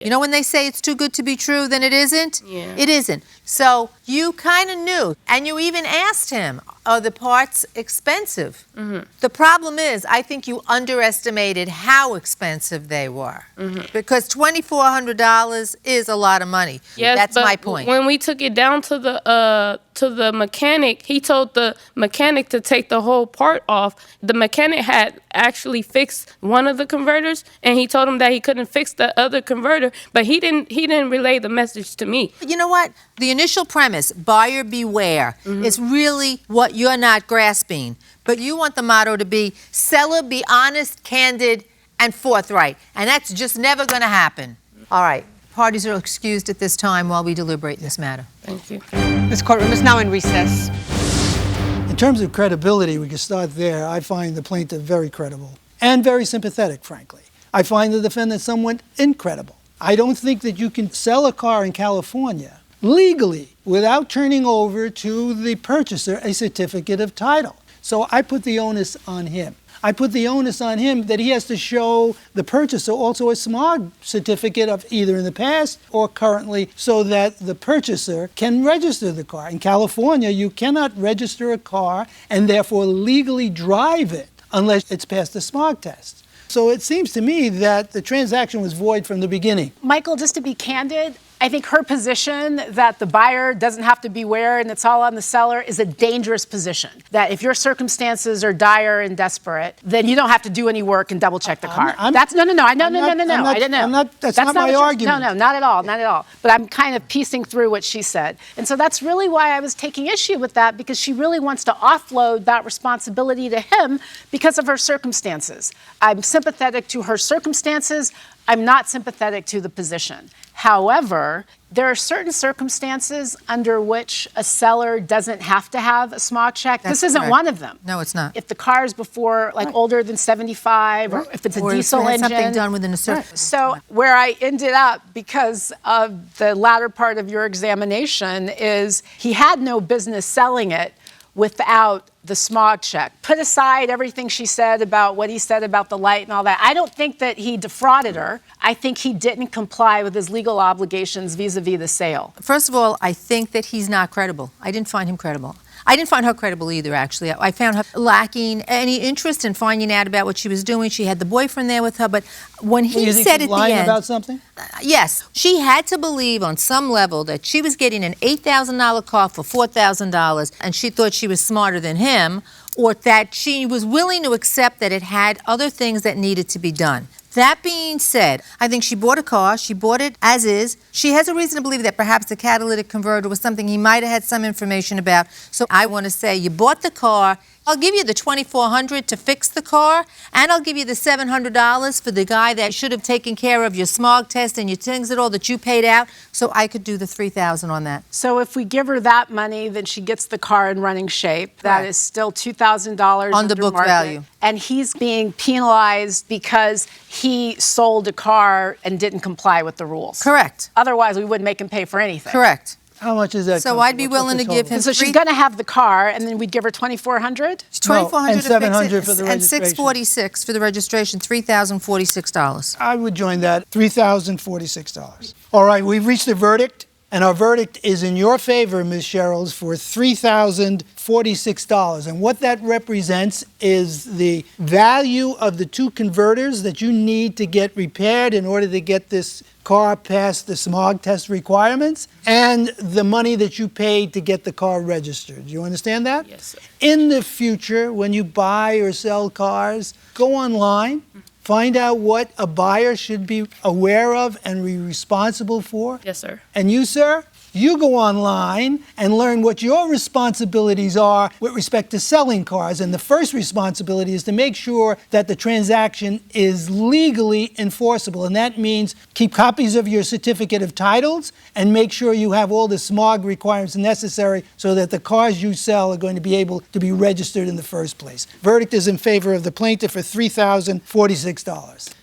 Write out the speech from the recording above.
You know when they say it's too good to be true, then it isn't? Yeah. It isn't. So you kind of knew, and you even asked him, are the parts expensive? Mm-hmm. The problem is, I think you underestimated how expensive they were. Mm-hmm. Because $2,400 is a lot of money. Yes, that's but my point. When we took it down to the mechanic, he told the mechanic to take the whole part off. The mechanic had actually fixed one of the converters, and he told him that he couldn't fix the other converter, but he didn't relay the message to me. You know what? The initial premise, buyer beware, is really what you're not grasping. But you want the motto to be, seller, be honest, candid, and forthright. And that's just never going to happen. All right. Parties are excused at this time while we deliberate this matter. Thank you. This courtroom is now in recess. In terms of credibility, we can start there. I find the plaintiff very credible and very sympathetic, frankly. I find the defendant somewhat incredible. I don't think that you can sell a car in California legally without turning over to the purchaser a certificate of title. So I put the onus on him. I put the onus on him that he has to show the purchaser also a smog certificate of either in the past or currently so that the purchaser can register the car. In California, you cannot register a car and therefore legally drive it unless it's passed the smog test. So it seems to me that the transaction was void from the beginning. Michael, just to be candid, I think her position that the buyer doesn't have to beware and it's all on the seller is a dangerous position. That if your circumstances are dire and desperate, then you don't have to do any work and double check the car. I didn't know. I didn't know. That's not my argument. No, not at all. But I'm kind of piecing through what she said. And so that's really why I was taking issue with that, because she really wants to offload that responsibility to him because of her circumstances. I'm sympathetic to her circumstances. I'm not sympathetic to the position. However, there are certain circumstances under which a seller doesn't have to have a smog check. This isn't one of them. No, it's not. If the car is before, older than 75, or if it's a diesel engine. Something done within a certain. So where I ended up, because of the latter part of your examination, is he had no business selling it without the smog check. Put aside everything she said about what he said about the light and all that. I don't think that he defrauded her. I think he didn't comply with his legal obligations vis-a-vis the sale. First of all, I think that he's not credible. I didn't find him credible. I didn't find her credible either, actually. I found her lacking any interest in finding out about what she was doing. She had the boyfriend there with her, but when he said at the lying end... about something? Yes. She had to believe on some level that she was getting an $8,000 car for $4,000, and she thought she was smarter than him, or that she was willing to accept that it had other things that needed to be done. That being said, I think she bought a car. She bought it as is. She has a reason to believe that perhaps the catalytic converter was something he might have had some information about. So I want to say you bought the car. I'll give you the $2,400 to fix the car, and I'll give you the $700 for the guy that should have taken care of your smog test and your things and all that you paid out, so I could do the $3,000 on that. So if we give her that money, then she gets the car in running shape. That is still $2,000 under book market, value. And he's being penalized because he sold a car and didn't comply with the rules. Correct. Otherwise, we wouldn't make him pay for anything. Correct. How much is that? So I'd be willing to give him So she's going to have the car, and then we'd give her $2,400? $2,400 and $700 for the and registration. $646 for the registration, $3,046. I would join that, $3,046. All right, we've reached a verdict, and our verdict is in your favor, Ms. Sherrills, for $3,046. And what that represents is the value of the two converters that you need to get repaired in order to get this car past the smog test requirements, and the money that you paid to get the car registered. Do you understand that? Yes, sir. In the future, when you buy or sell cars, go online, find out what a buyer should be aware of and be responsible for. Yes, sir. And you, sir, you go online and learn what your responsibilities are with respect to selling cars. And the first responsibility is to make sure that the transaction is legally enforceable. And that means keep copies of your certificate of titles and make sure you have all the smog requirements necessary so that the cars you sell are going to be able to be registered in the first place. Verdict is in favor of the plaintiff for $3,046.